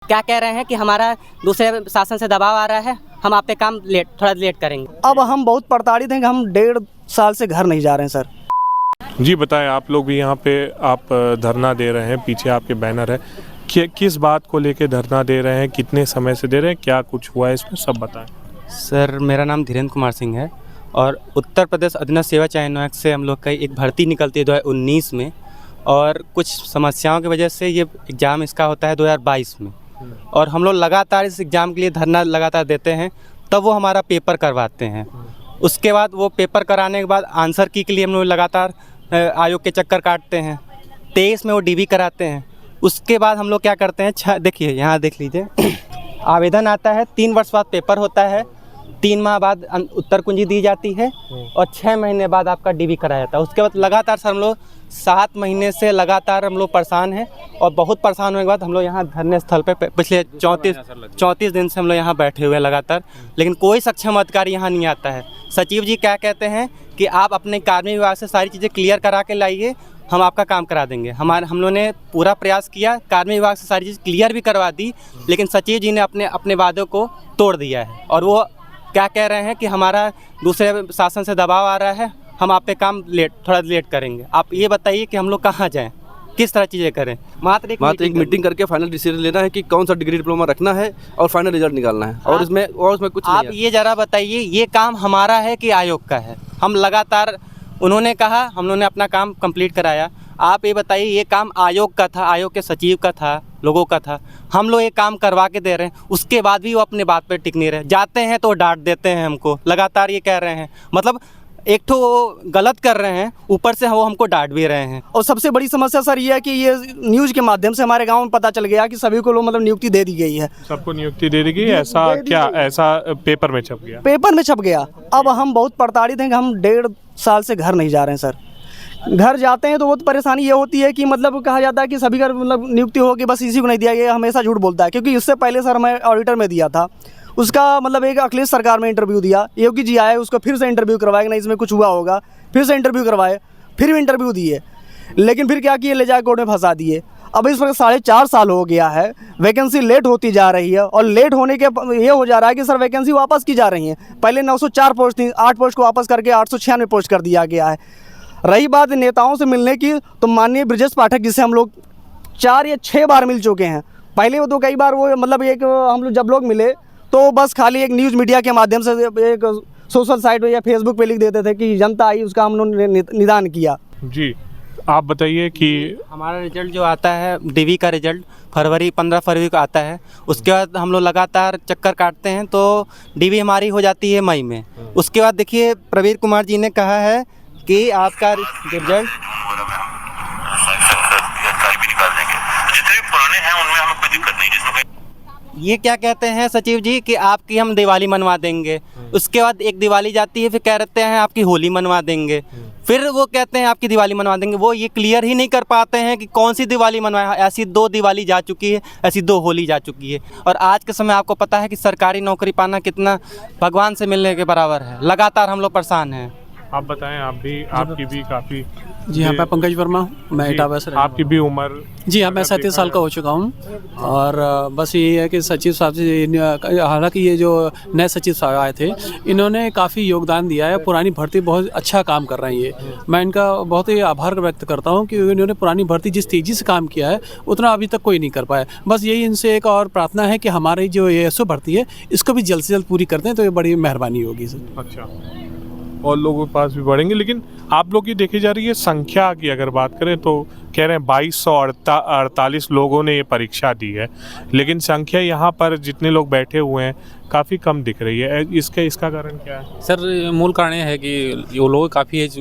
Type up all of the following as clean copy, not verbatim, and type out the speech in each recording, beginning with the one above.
क्या कह रहे हैं कि हमारा दूसरे शासन से दबाव आ रहा है, हम आप पे काम थोड़ा लेट करेंगे। अब हम बहुत प्रताड़ित हैं कि हम 1.5 साल से घर नहीं जा रहे हैं सर। जी बताएं, आप लोग भी यहाँ पे आप धरना दे रहे हैं, पीछे आपके बैनर है, किस बात को लेके धरना दे रहे हैं, कितने समय से दे रहे हैं, क्या कुछ हुआ है इसमें सब बताएं। सर मेरा नाम धीरेन्द्र कुमार सिंह है और उत्तर प्रदेश अधीनस्थ सेवा चयन आयोग से हम लोग का एक भर्ती निकलती है 2019 में, और कुछ समस्याओं की वजह से ये एग्ज़ाम इसका होता है 2022 में, और हम लोग लगातार इस एग्ज़ाम के लिए धरना लगातार देते हैं, तब वो हमारा पेपर करवाते हैं। उसके बाद वो पेपर कराने के बाद आंसर की के लिए हम लोग लगातार आयोग के चक्कर काटते हैं। 23 में वो डीवी कराते हैं। उसके बाद हम लोग क्या करते हैं, देखिए यहाँ देख लीजिए, आवेदन आता है, 3 वर्ष बाद पेपर होता है, 3 माह बाद उत्तर कुंजी दी जाती है और 6 महीने बाद आपका डीवी कराया जाता है। उसके बाद लगातार सर हम लोग 7 महीने से लगातार हम लोग परेशान हैं, और बहुत परेशान होने के बाद हम लोग यहाँ धरने स्थल पे पिछले 34 दिन से हम लोग यहाँ बैठे हुए हैं लगातार, लेकिन कोई सक्षम अधिकारी यहाँ नहीं आता है। सचिव जी क्या कहते हैं कि आप अपने कार्मिक विभाग से सारी चीज़ें क्लियर करा के लाइए, हम आपका काम करा देंगे। हम लोगों ने पूरा प्रयास किया, कार्मिक विभाग से सारी चीज़ क्लियर भी करवा दी, लेकिन सचिव जी ने अपने वादों को तोड़ दिया है, और वो क्या कह रहे हैं कि हमारा दूसरे शासन से दबाव आ रहा है, हम आप पे काम थोड़ा लेट करेंगे। आप ये बताइए कि हम लोग कहाँ जाएं, किस तरह चीज़ें करें। मात्र एक मीटिंग करके फाइनल डिसीजन लेना है कि कौन सा डिग्री डिप्लोमा रखना है और फाइनल रिजल्ट निकालना है, और उसमें कुछ आप नहीं है। ये ज़रा बताइए, ये काम हमारा है कि आयोग का है? हम लगातार, उन्होंने कहा, हम लोगों ने अपना काम कंप्लीट कराया। आप ये बताइए, ये काम आयोग का था, आयोग के सचिव का था, लोगों का था, हम लोग ये काम करवा के दे रहे हैं, उसके बाद भी वो अपने बात पे टिक नहीं रहे। जाते हैं तो डांट देते हैं हमको, लगातार ये कह रहे हैं, मतलब एक तो वो गलत कर रहे हैं, ऊपर से वो हमको डांट भी रहे हैं। और सबसे बड़ी समस्या सर ये है कि ये न्यूज़ के माध्यम से हमारे गांव में पता चल गया कि सभी को लोग मतलब नियुक्ति दे दी गई है। सबको नियुक्ति दे दी गई, ऐसा क्या, ऐसा पेपर में छप गया? पेपर में छप गया। अब हम बहुत प्रताड़ित हैं कि हम 1.5 साल से घर नहीं जा रहे हैं सर। घर जाते हैं तो बहुत परेशानी ये होती है कि मतलब कहा जाता है कि सभी का मतलब नियुक्ति होगी, बस इसी को नहीं दिया गया, हमेशा झूठ बोलता है। क्योंकि इससे पहले सर मैं ऑडिटर में दिया था, उसका मतलब एक अखिलेश सरकार में इंटरव्यू दिया, योगी जी आए, उसको फिर से इंटरव्यू करवाए कि नहीं इसमें कुछ हुआ होगा, फिर से इंटरव्यू करवाए, फिर भी इंटरव्यू दिए, लेकिन फिर क्या किए, ले जाकर कोर्ट में फंसा दिए। अब इस पर 4.5 साल हो गया है, वैकेंसी लेट होती जा रही है, और लेट होने के ये हो जा रहा है कि सर वैकेंसी वापस की जा रही है। पहले 904 पोस्ट थी, 8 पोस्ट को वापस करके 896 पोस्ट कर दिया गया है। रही बात नेताओं से मिलने की, तो माननीय ब्रजेश पाठक जिसे हम लोग 4 या 6 बार मिल चुके हैं। पहले वो तो कई बार वो मतलब एक हम लोग जब लोग मिले तो बस खाली एक न्यूज़ मीडिया के माध्यम से एक सोशल साइट पे या फेसबुक पे लिख देते थे कि जनता आई, उसका हम लोग ने निदान किया। जी आप बताइए कि हमारा रिजल्ट जो आता है, डीवी का रिजल्ट 15 फरवरी को आता है। उसके बाद हम लोग लगातार चक्कर काटते हैं, तो डीवी हमारी हो जाती है मई में। उसके बाद देखिए, प्रवीर कुमार जी ने कहा है कि आपका रिजल्ट ये क्या कहते हैं सचिव जी कि आपकी हम दिवाली मनवा देंगे। उसके बाद एक दिवाली जाती है, फिर कह रहते हैं आपकी होली मनवा देंगे, फिर वो कहते हैं आपकी दिवाली मनवा देंगे। वो ये क्लियर ही नहीं कर पाते हैं कि कौन सी दिवाली मनवाए। ऐसी 2 दिवाली जा चुकी है, ऐसी 2 होली जा चुकी है, और आज के समय आपको पता है कि सरकारी नौकरी पाना कितना भगवान से मिलने के बराबर है। लगातार हम लोग परेशान हैं। आप बताएं, आप भी, आपकी भी काफ़ी। जी हाँ, मैं पंकज वर्मा हूँ, मैं इटावा से। आपकी भी उम्र? जी हाँ, मैं 37 साल का हो चुका हूँ, और बस यही है कि सचिव साहब से, हालांकि ये जो नए सचिव साहब आए थे, इन्होंने काफ़ी योगदान दिया है। पुरानी भर्ती बहुत अच्छा काम कर रही है, मैं इनका बहुत ही आभार व्यक्त करता हूँ कि इन्होंने पुरानी भर्ती जिस तेज़ी से काम किया है उतना अभी तक कोई नहीं कर पाया। बस यही इनसे एक और प्रार्थना है कि हमारी जो ये एसओ भर्ती है इसको भी जल्द से जल्द पूरी कर दें, तो ये बड़ी मेहरबानी होगी सर। अच्छा, और लोगों के पास भी बढ़ेंगे। लेकिन आप लोग की देखी जा रही है संख्या की अगर बात करें तो कह रहे हैं 2248 लोगों ने ये परीक्षा दी है, लेकिन संख्या यहाँ पर जितने लोग बैठे हुए हैं काफ़ी कम दिख रही है। इसका कारण क्या है? सर मूल कारण ये है कि वो लोग काफ़ी एज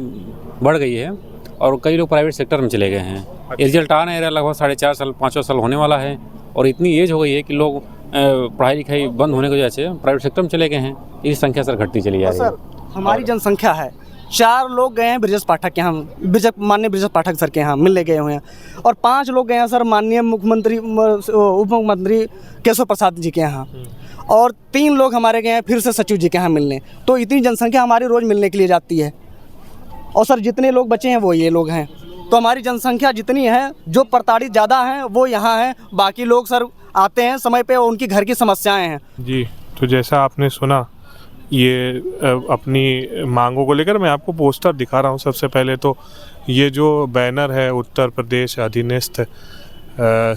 बढ़ गई है, और कई लोग प्राइवेट सेक्टर में चले गए हैं। रिजल्ट आ नहीं रहा, लगभग 4.5 साल 5 साल होने वाला है, और इतनी एज हो गई है कि लोग पढ़ाई लिखाई बंद होने की वजह से प्राइवेट सेक्टर में चले गए हैं। इस संख्या सर घटती चली जा रही है। हमारी जनसंख्या है, 4 लोग गए हैं ब्रजेश पाठक के यहाँ, माननीय ब्रजेश पाठक सर के यहाँ मिलने गए हुए हैं, और 5 लोग गए हैं सर माननीय मुख्यमंत्री उप मुख्यमंत्री केशव प्रसाद जी के यहाँ, और 3 लोग हमारे गए हैं फिर से सचिव जी के यहाँ मिलने। तो इतनी जनसंख्या हमारी रोज़ मिलने के लिए जाती है, और सर जितने लोग बचे हैं वो ये लोग हैं। तो हमारी जनसंख्या जितनी है, जो प्रताड़ित ज़्यादा हैं वो यहाँ हैं, बाकी लोग सर आते हैं समय पे, उनकी घर की समस्याएं हैं। जी, तो जैसा आपने सुना ये अपनी मांगों को लेकर, मैं आपको पोस्टर दिखा रहा हूँ। सबसे पहले तो ये जो बैनर है उत्तर प्रदेश अधीनस्थ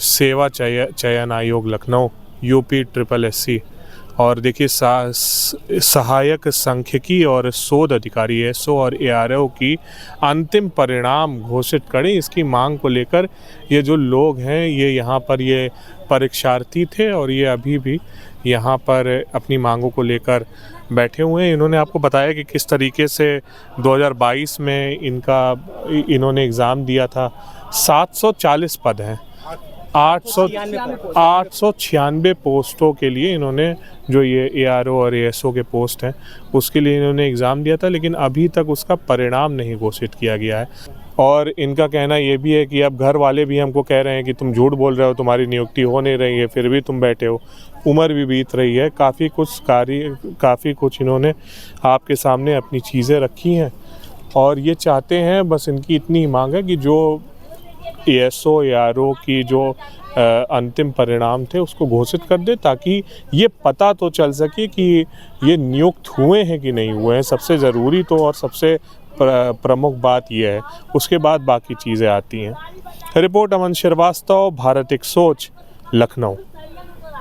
सेवा चयन आयोग लखनऊ UP SSSC, और देखिए सहायक सांख्यिकी और शोध अधिकारी SO और ARO की अंतिम परिणाम घोषित करें, इसकी मांग को लेकर ये जो लोग हैं ये यहाँ पर ये परीक्षार्थी थे और ये अभी भी यहाँ पर अपनी मांगों को लेकर बैठे हुए हैं। इन्होंने आपको बताया कि किस तरीके से 2022 में इन्होंने एग्ज़ाम दिया था। 740 पद हैं, 896 पोस्टों के लिए इन्होंने, जो ये ARO और ASO के पोस्ट हैं उसके लिए इन्होंने एग्ज़ाम दिया था, लेकिन अभी तक उसका परिणाम नहीं घोषित किया गया है। और इनका कहना ये भी है कि अब घर वाले भी हमको कह रहे हैं कि तुम झूठ बोल रहे हो, तुम्हारी नियुक्ति हो नहीं रही है, फिर भी तुम बैठे हो। उम्र भी बीत रही है, काफ़ी कुछ इन्होंने आपके सामने अपनी चीज़ें रखी हैं और ये चाहते हैं, बस इनकी इतनी मांग है कि जो ASO ARO की जो अंतिम परिणाम थे उसको घोषित कर दे, ताकि ये पता तो चल सके कि ये नियुक्त हुए हैं कि नहीं हुए हैं। सबसे ज़रूरी तो और सबसे प्रमुख बात यह है, उसके बाद बाकी चीज़ें आती हैं। रिपोर्ट अमन श्रीवास्तव, भारत एक सोच, लखनऊ।